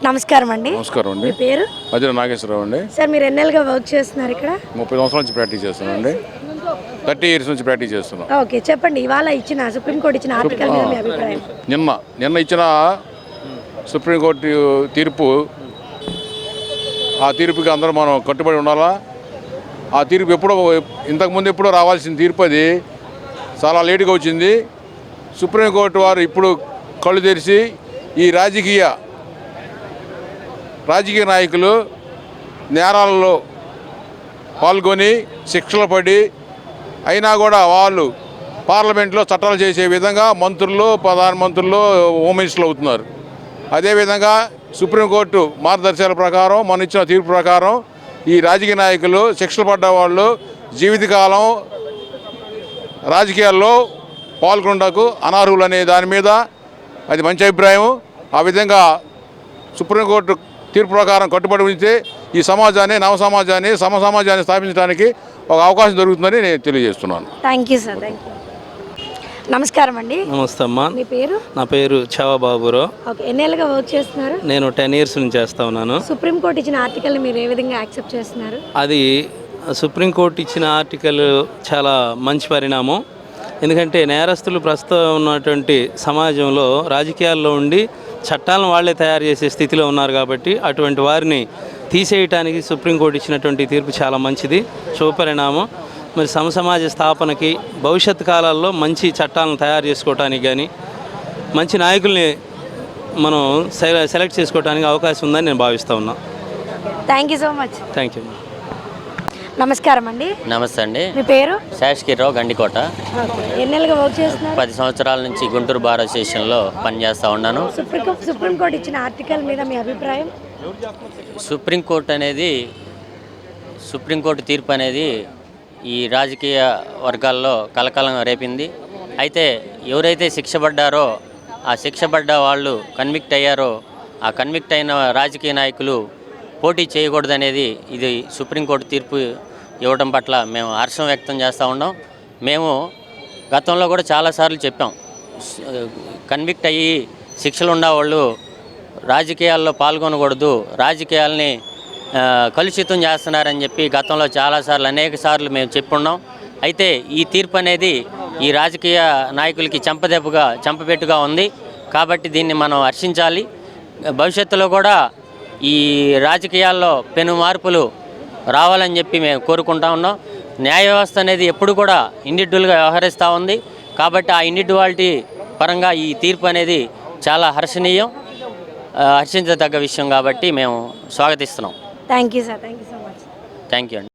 నమస్కారం అండి. నమస్కారం అండి. మీ పేరు? అదే నాగేశ్వరరావు అండి. సార్ మీరు ఎన్నేళ్ళుగా వర్క్ చేస్తున్నారు ఇక్కడ? 30 సంవత్సరాల నుంచి ప్రాక్టీస్ చేస్తున్నాను అండి. 30 ఇయర్స్ నుంచి ప్రాక్టీస్ చేస్తున్నాం. ఓకే, చెప్పండి. ఇవాళ ఇచ్చిన సుప్రీంకోర్టు ఇచ్చిన ఆర్టికల్ మీద మీ అభిప్రాయం? నిన్న ఇచ్చిన సుప్రీంకోర్టు తీర్పు, ఆ తీర్పుకి అందరూ మనం కట్టుబడి ఉండాలా. ఆ తీర్పు ఇంతకుముందు ఎప్పుడో రావాల్సిన తీర్పు అది చాలా లేటుగా వచ్చింది. సుప్రీంకోర్టు వారు ఇప్పుడు కళ్ళు తెరిచి ఈ రాజకీయ నాయకులు నేరాలలో పాల్గొని శిక్షలు పడి అయినా కూడా వాళ్ళు పార్లమెంట్లో చట్టాలు చేసే విధంగా మంత్రులు, ప్రధానమంత్రులు, హోమ్ మినిస్టర్లు అవుతున్నారు. అదేవిధంగా సుప్రీంకోర్టు మార్గదర్శకాల ప్రకారం మన ఇచ్చిన తీర్పు ప్రకారం ఈ రాజకీయ నాయకులు శిక్షలు పడ్డ వాళ్ళు జీవితకాలం రాజకీయాల్లో పాల్గొనడానికి అనర్హులు అనే దాని మీద అది మంచి అభిప్రాయం. ఆ విధంగా సుప్రీంకోర్టు తీర్పు ప్రకారం కట్టుబడి ఉంచితే ఈ సమాజాన్ని, నవ సమాజాన్ని, సమాజాన్ని స్థాపించడానికి ఒక అవకాశం దొరుకుతుందని నేను తెలియజేస్తున్నాను. Thank you sir. Thank you. నమస్కారం అండి. నమస్తే అమ్మా. మీ పేరు? నా పేరు చవాబాబురావు. ఓకే, ఎన్నేళ్ళుగా వర్క్ చేస్తున్నారు? నేను 10 ఇయర్స్ నుంచి చేస్తా ఉన్నాను. సుప్రీంకోర్టు ఇచ్చిన ఆర్టికల్ని మీరు ఏ విధంగా యాక్సెప్ట్ చేస్తున్నారు? అది సుప్రీంకోర్టు ఇచ్చిన ఆర్టికల్ చాలా మంచి పరిణామం. ఎందుకంటే నేరస్తులు ప్రస్తుతం ఉన్నటువంటి సమాజంలో రాజకీయాల్లో ఉండి చట్టాలను వాళ్లే తయారు చేసే స్థితిలో ఉన్నారు కాబట్టి అటువంటి వారిని తీసేయటానికి సుప్రీంకోర్టు ఇచ్చినటువంటి తీర్పు చాలా మంచిది, శుభపరిణామం. మరి సమాజ స్థాపనకి భవిష్యత్ కాలాల్లో మంచి చట్టాలను తయారు చేసుకోవటానికి కానీ మంచి నాయకుల్ని మనం సెలెక్ట్ చేసుకోవడానికి అవకాశం ఉందని నేను భావిస్తూ ఉన్నా. Thank you so much. Thank you. నమస్కారం అండి. నమస్తే అండి. మీ పేరు? శాశ్కిరావు, గండికోట. ఎన్నేళ్ళుగా వర్క్ చేస్తున్నారు? 10 సంవత్సరాల నుంచి గుంటూరు బార్ అసోసియేషన్లో పనిచేస్తూ ఉన్నాను. సుప్రీంకోర్టు ఇచ్చిన ఆర్టికల్ మీద మీ అభిప్రాయం? సుప్రీంకోర్టు తీర్పు అనేది ఈ రాజకీయ వర్గాల్లో కలకలం రేపింది. అయితే ఎవరైతే శిక్ష పడ్డారో ఆ శిక్ష పడ్డ వాళ్ళు కన్విక్ట్ అయ్యారో ఆ కన్విక్ట్ అయిన రాజకీయ నాయకులు పోటీ చేయకూడదనేది ఇది సుప్రీంకోర్టు తీర్పు ఇవ్వడం పట్ల మేము హర్షం వ్యక్తం చేస్తూ ఉన్నాం. మేము గతంలో కూడా చాలాసార్లు చెప్పాం, కన్విక్ట్ అయ్యి శిక్షలు ఉన్నవాళ్ళు రాజకీయాల్లో పాల్గొనకూడదు, రాజకీయాల్ని కలుషితం చేస్తున్నారని చెప్పి గతంలో చాలాసార్లు అనేక సార్లు మేము చెప్పున్నాం. అయితే ఈ తీర్పు అనేది ఈ రాజకీయ నాయకులకి చెంపపెట్టుగా ఉంది. కాబట్టి దీన్ని మనం హర్షించాలి. భవిష్యత్తులో కూడా ఈ రాజకీయాల్లో పెను మార్పులు రావాలని చెప్పి మేము కోరుకుంటా ఉన్నాం. న్యాయ వ్యవస్థ అనేది ఎప్పుడు కూడా ఇండివిడ్యువల్గా వ్యవహరిస్తూ ఉంది. కాబట్టి ఆ ఇండివిడ్యువాలిటీ పరంగా ఈ తీర్పు అనేది చాలా హర్షించదగ్గ విషయం కాబట్టి మేము స్వాగతిస్తున్నాం. Thank you sir. Thank you so much. Thank you అండి.